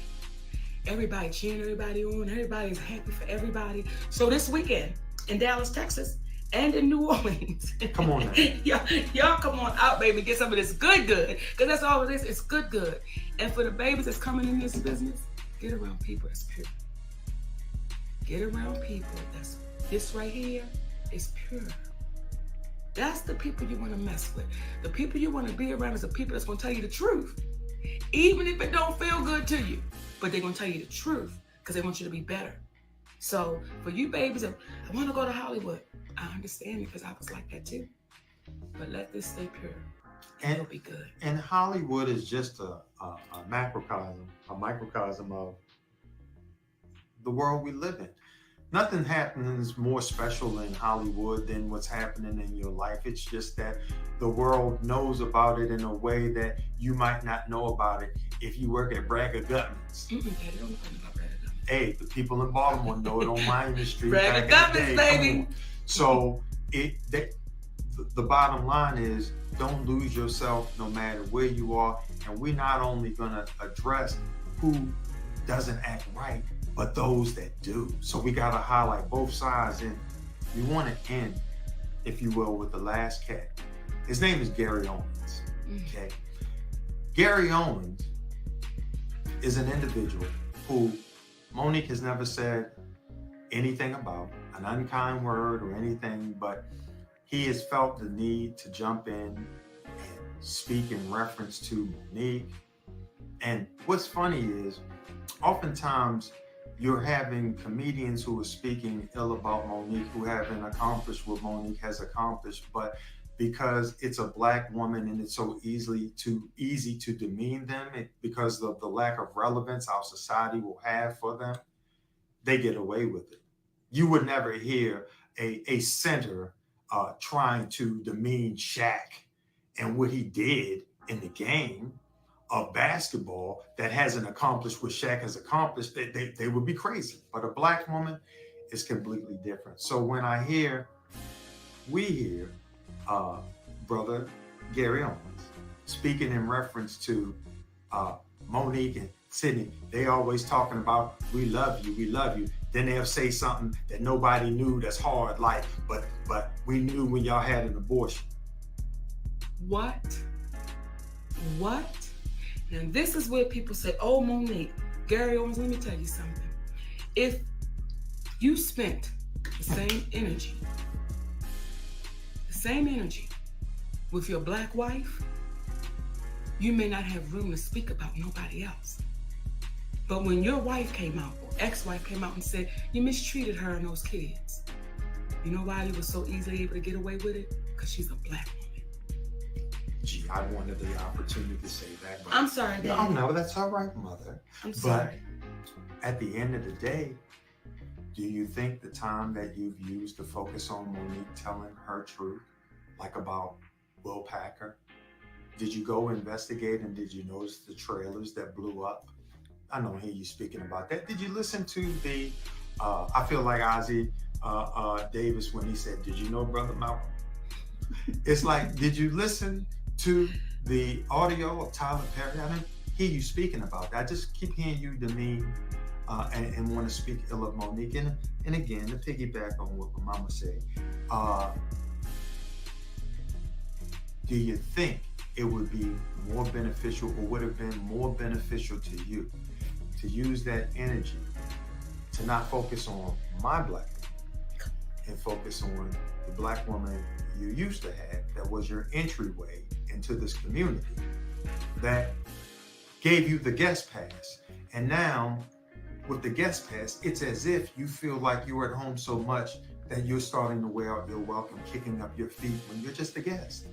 Speaker 1: Everybody cheering everybody on. Everybody's happy for everybody. So this weekend in Dallas, Texas, and in New Orleans.
Speaker 2: Come on now.
Speaker 1: y'all come on out, baby. Get some of this good. Because that's all it is. It's good. And for the babies that's coming in this business, get around people that's pure. Get around people that's, this right here is pure. That's the people you want to mess with. The people you want to be around is the people that's going to tell you the truth. Even if it don't feel good to you. But they're going to tell you the truth because they want you to be better. So for you babies, I want to go to Hollywood. I understand it because I was like that too. But let this stay pure. And it'll be good.
Speaker 2: And Hollywood is just a microcosm of the world we live in. Nothing happens more special in Hollywood than what's happening in your life. It's just that the world knows about it in a way that you might not know about it if you work at Bragger Gutman's.
Speaker 1: Daddy, don't know about Bragger Gutman's.
Speaker 2: Hey, the people in Baltimore know it on Miami Street.
Speaker 1: Bragger Gutman's, baby.
Speaker 2: So the bottom line is, don't lose yourself no matter where you are. And we're not only going to address who doesn't act right, but those that do. So we got to highlight both sides. And we want to end, if you will, with the last cat. His name is Gary Owens. Okay. Gary Owens is an individual who Monique has never said anything about. an unkind word or anything, but he has felt the need to jump in and speak in reference to Nique. And what's funny is, oftentimes you're having comedians who are speaking ill about Monique, who haven't accomplished what Monique has accomplished, but because it's a Black woman and it's so easy to demean them, because of the lack of relevance our society will have for them, they get away with it. You would never hear a center trying to demean Shaq and what he did in the game of basketball that hasn't accomplished what Shaq has accomplished. They would be crazy. But a Black woman is completely different. So when we hear Brother Gary Owens speaking in reference to Monique and Sidney, they always talking about, we love you, we love you. Then they'll say something that nobody knew that's hard, like, but we knew when y'all had an abortion.
Speaker 1: What? And this is where people say, oh, Monique, Gary Owens, let me tell you something. If you spent the same energy with your Black wife, you may not have room to speak about nobody else. But when your wife came out, or ex-wife came out and said you mistreated her and those kids, you know why you were so easily able to get away with it? Because she's a Black woman.
Speaker 2: Gee, I wanted the opportunity to say that. But
Speaker 1: I'm sorry, baby.
Speaker 2: No, that's all right, Mother.
Speaker 1: I'm sorry.
Speaker 2: But at the end of the day, do you think the time that you've used to focus on Monique telling her truth, like about Will Packer, did you go investigate and did you notice the trailers that blew up? I don't hear you speaking about that. Did you listen to the, I feel like Ozzie Davis when he said, did you know Brother Malcolm? It's like, did you listen to the audio of Tyler Perry? I didn't hear you speaking about that. I just keep hearing you demean and want to speak ill of Monique. And again, to piggyback on what Mama said, do you think it would be more beneficial, or would have been more beneficial to you to use that energy to not focus on my Black woman and focus on the Black woman you used to have that was your entryway into this community, that gave you the guest pass? And now with the guest pass, it's as if you feel like you're at home so much that you're starting to wear out your welcome, kicking up your feet when you're just a guest.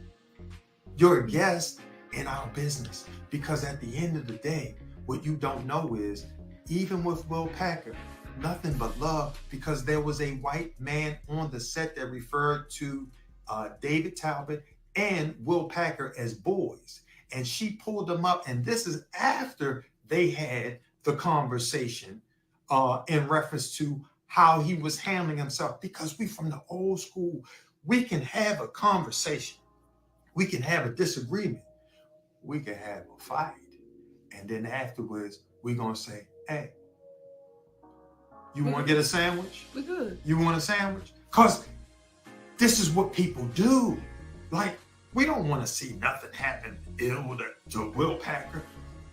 Speaker 2: You're a guest in our business, because at the end of the day, what you don't know is, even with Will Packer, nothing but love, because there was a white man on the set that referred to David Talbot and Will Packer as boys. And she pulled them up. And this is after they had the conversation in reference to how he was handling himself, because we from the old school, we can have a conversation. We can have a disagreement. We can have a fight. And then afterwards, we're going to say, hey, you want to get a sandwich?
Speaker 1: We're good.
Speaker 2: You want a sandwich? Because this is what people do. Like, we don't want to see nothing happen ill to Will Packer.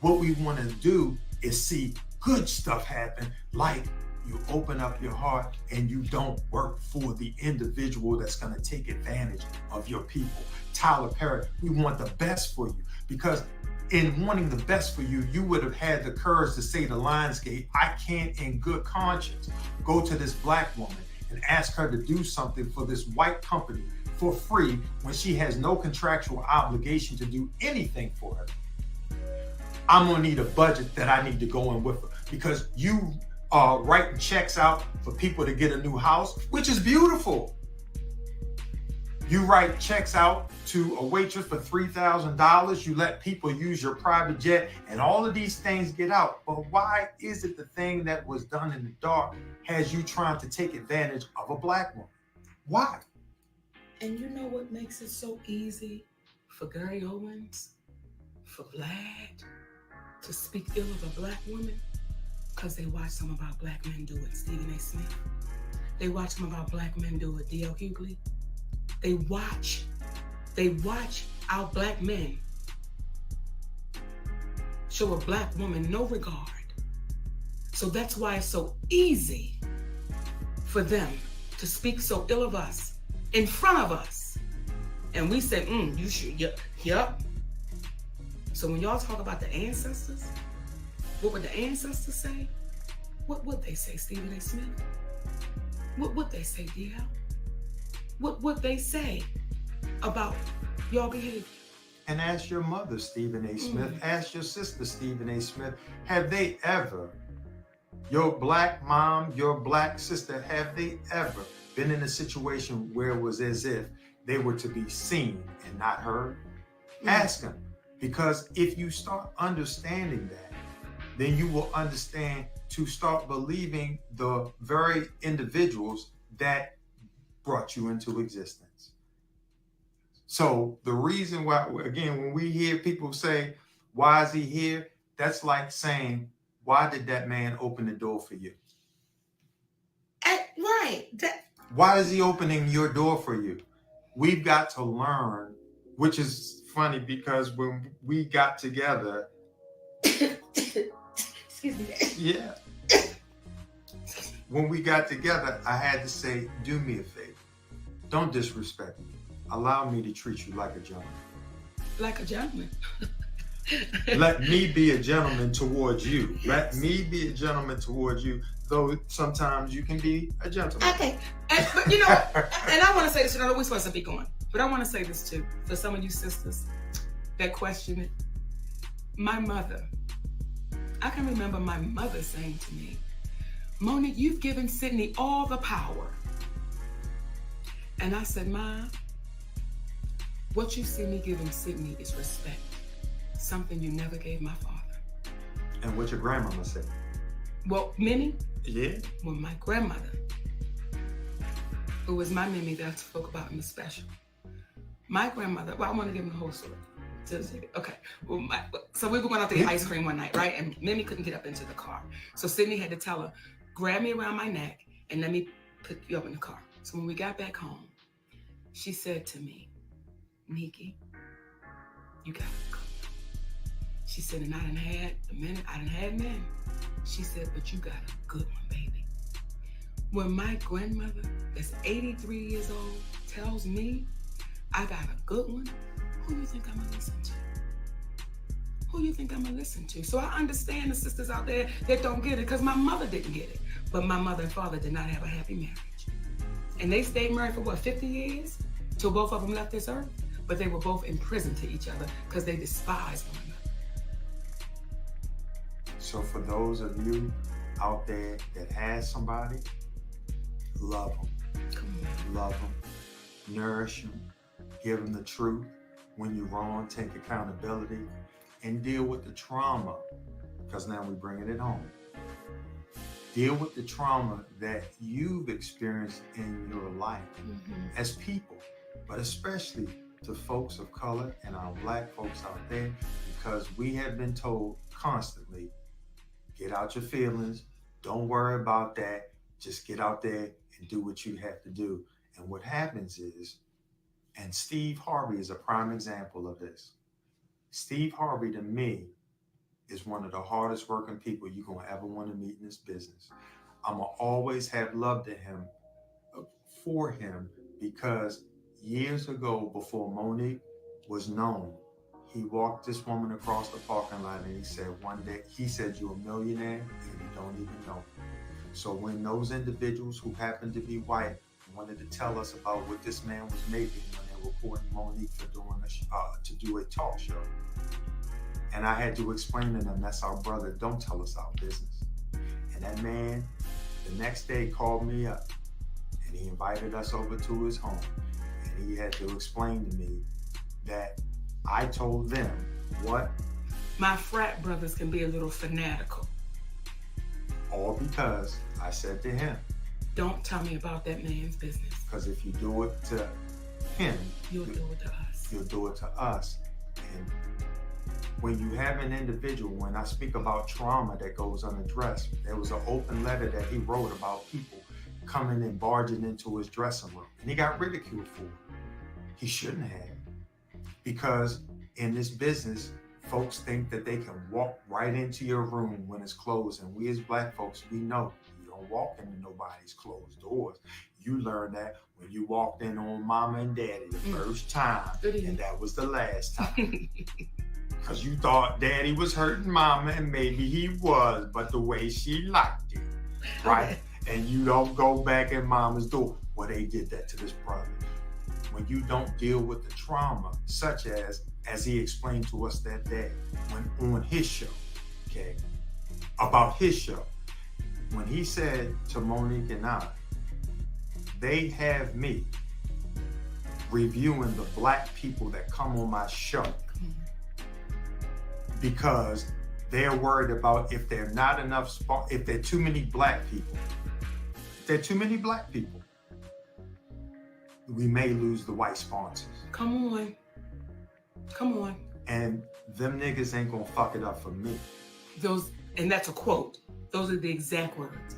Speaker 2: What we want to do is see good stuff happen, like you open up your heart and you don't work for the individual that's going to take advantage of your people. Tyler Perry, we want the best for you, because in wanting the best for you, you would have had the courage to say to Lionsgate, I can't in good conscience go to this Black woman and ask her to do something for this white company for free when she has no contractual obligation to do anything for her. I'm gonna need a budget that I need to go in with her, because you are writing checks out for people to get a new house, which is beautiful. You write checks out to a waitress for $3,000. You let people use your private jet, and all of these things get out. But why is it the thing that was done in the dark has you trying to take advantage of a Black woman? Why?
Speaker 1: And you know what makes it so easy for Gary Owens, for Vlad, to speak ill of a Black woman? Because they watch some of our Black men do it, Stephen A. Smith. They watch some of our Black men do it, D.L. Hughley. They watch our Black men show a Black woman no regard. So that's why it's so easy for them to speak so ill of us in front of us. And we say, you should, yep. So when y'all talk about the ancestors, what would the ancestors say? What would they say, Stephen A. Smith? What would they say, D.L.? What would they say about your behavior?
Speaker 2: And ask your mother, Stephen A. Smith. Ask your sister, Stephen A. Smith. Have they ever, your black mom, your black sister, have they ever been in a situation where it was as if they were to be seen and not heard? Ask them. Because if you start understanding that, then you will understand to start believing the very individuals that brought you into existence. So the reason why, again, when we hear people say, why is he here? That's like saying, why did that man open the door for you?
Speaker 1: Right.
Speaker 2: Why is he opening your door for you? We've got to learn, which is funny because when we got together,
Speaker 1: excuse me.
Speaker 2: Yeah. When we got together, I had to say, do me a favor. Don't disrespect me. Allow me to treat you like a gentleman.
Speaker 1: Like a gentleman.
Speaker 2: Let me be a gentleman towards you. Yes. Let me be a gentleman towards you, though sometimes you can be a gentleman.
Speaker 1: Okay. But you know, and I want to say this, and I know we're supposed to be going, but I want to say this too, for some of you sisters that question it. My mother, I can remember my mother saying to me, Monique, you've given Sidney all the power. And I said, Mom, what you see me giving Sidney is respect. Something you never gave my father.
Speaker 2: And what your grandmama said?
Speaker 1: Well, Mimi?
Speaker 2: Yeah.
Speaker 1: Well, my grandmother, who was my Mimi that I spoke about in the special. My grandmother, well, I want to give him the whole story. Okay. Well, so we were going out to get ice cream one night, right? And Mimi couldn't get up into the car. So Sidney had to tell her, grab me around my neck and let me put you up in the car. So when we got back home, she said to me, Nique, you got to go. She said, and I done had men. She said, but you got a good one, baby. When my grandmother, that's 83 years old, tells me I got a good one, who do you think I'm gonna listen to? Who do you think I'm gonna listen to? So I understand the sisters out there that don't get it, because my mother didn't get it. But my mother and father did not have a happy marriage. And they stayed married for what, 50 years? Till both of them left this earth? But they were both in prison to each other because they despised one another.
Speaker 2: So for those of you out there that has somebody, love them. Love them. Nourish them. Give them the truth. When you're wrong, take accountability and deal with the trauma, because now we're bringing it home. Deal with the trauma that you've experienced in your life as people, but especially to folks of color and our Black folks out there, because we have been told constantly, get out your feelings, don't worry about that, just get out there and do what you have to do. And what happens is, and Steve Harvey is a prime example of this. Steve Harvey, to me, is one of the hardest working people you're going to ever want to meet in this business. I'm going to always have love to him, for him, because years ago, before Monique was known, he walked this woman across the parking lot and he said one day, he said, you're a millionaire and you don't even know. So when those individuals who happened to be white wanted to tell us about what this man was making when they were courting Monique for doing to do a talk show, and I had to explain to them, that's our brother, don't tell us our business. And that man, the next day, called me up and he invited us over to his home. And he had to explain to me that I told them what?
Speaker 1: My frat brothers can be a little fanatical.
Speaker 2: All because I said to him,
Speaker 1: don't tell me about that man's business.
Speaker 2: Because if you do it to him,
Speaker 1: you'll do it to us.
Speaker 2: You'll do it to us. And when you have an individual, when I speak about trauma that goes unaddressed, there was an open letter that he wrote about people coming and barging into his dressing room. And he got ridiculed for it. He shouldn't have. Because in this business, folks think that they can walk right into your room when it's closed. And we as Black folks, we know you don't walk into nobody's closed doors. You learned that when you walked in on mama and daddy the first time, and that was the last time. Because you thought daddy was hurting mama, and maybe he was, but the way she liked it, right? And you don't go back in mama's door. Well, they did that to this brother. When you don't deal with the trauma, such as he explained to us that day when on his show, okay, about his show, when he said to Monique and I, they have me reviewing the black people that come on my show because they're worried about if there are not enough, if there are too many black people. If there are too many black people, we may lose the white sponsors.
Speaker 1: Come on.
Speaker 2: And them niggas ain't gonna fuck it up for me.
Speaker 1: And that's a quote. Those are the exact words.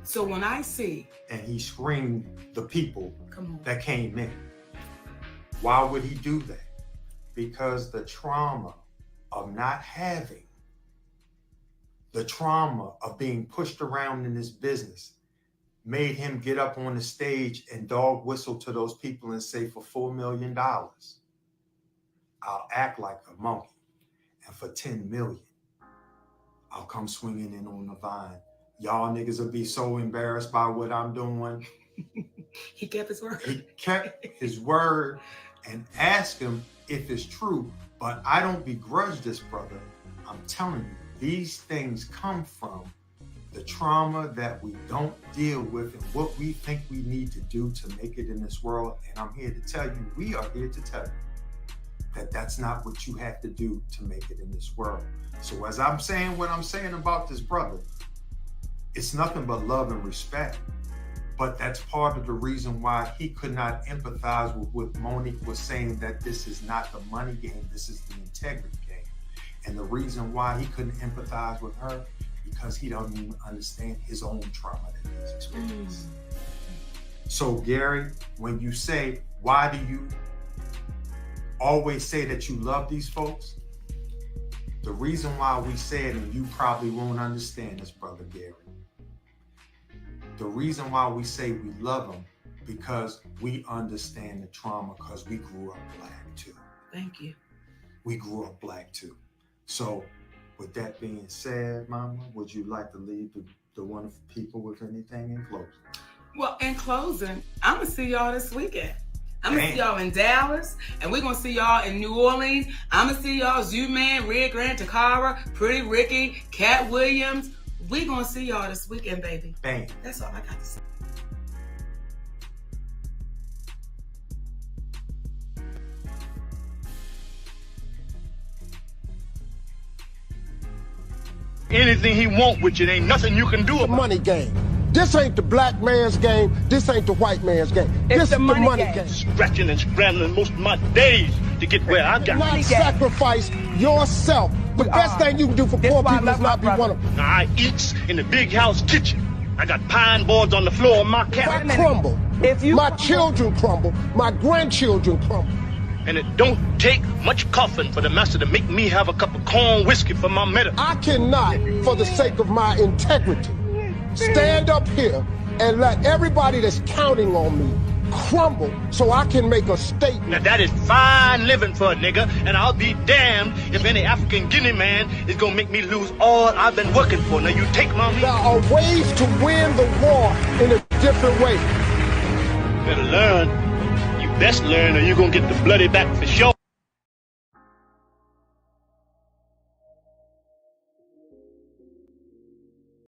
Speaker 1: So when I see...
Speaker 2: And he screamed the people that came in. Why would he do that? Because the trauma of not having, the trauma of being pushed around in this business made him get up on the stage and dog whistle to those people and say, for $4 million, I'll act like a monkey. And for 10 million, I'll come swinging in on the vine. Y'all niggas will be so embarrassed by what I'm doing.
Speaker 1: He kept his word.
Speaker 2: He kept his word and asked him if it's true. But I don't begrudge this brother. I'm telling you, these things come from the trauma that we don't deal with and what we think we need to do to make it in this world. And I'm here to tell you, we are here to tell you that that's not what you have to do to make it in this world. So as I'm saying what I'm saying about this brother, it's nothing but love and respect. But that's part of the reason why he could not empathize with what Monique was saying, that this is not the money game, this is the integrity game. And the reason why he couldn't empathize with her, because he don't even understand his own trauma that he's experienced. So Gary, when you say, why do you always say that you love these folks? The reason why we say it, and you probably won't understand this, brother Gary, the reason why we say we love them, because we understand the trauma, because we grew up black too.
Speaker 1: Thank you.
Speaker 2: We grew up black too. So with that being said, Mama, would you like to leave the wonderful people with anything in closing? Well,
Speaker 1: in closing, I'm going to see y'all this weekend. I'm going to see y'all in Dallas, and we're going to see y'all in New Orleans. I'm going to see y'all Zoo-Man, Red Grant, Takara, Pretty Ricky, Cat Williams. We're going to see y'all this weekend, baby.
Speaker 2: Bang.
Speaker 1: That's all I got to say.
Speaker 3: Anything he want with you, ain't nothing you can do about it.
Speaker 4: Money game. This ain't the black man's game. This ain't the white man's game. This is the money game.
Speaker 3: Scratching and scrambling most of my days to get where I got.
Speaker 4: Not sacrifice yourself. The best thing you can do for poor people is not be one of them.
Speaker 3: Now, I eats in the big house kitchen. I got pine boards on the floor of my cabin.
Speaker 4: I crumble. My children crumble. My grandchildren crumble.
Speaker 3: And it don't take much coughing for the master to make me have a cup of corn whiskey for my medicine.
Speaker 4: I cannot, for the sake of my integrity, stand up here and let everybody that's counting on me crumble so I can make a statement.
Speaker 3: Now that is fine living for a nigga, and I'll be damned if any African Guinea man is gonna make me lose all I've been working for. Now you take my money.
Speaker 4: There are ways to win the war in a different way.
Speaker 3: Better learn. You best learn or you're gonna get the bloody back for sure.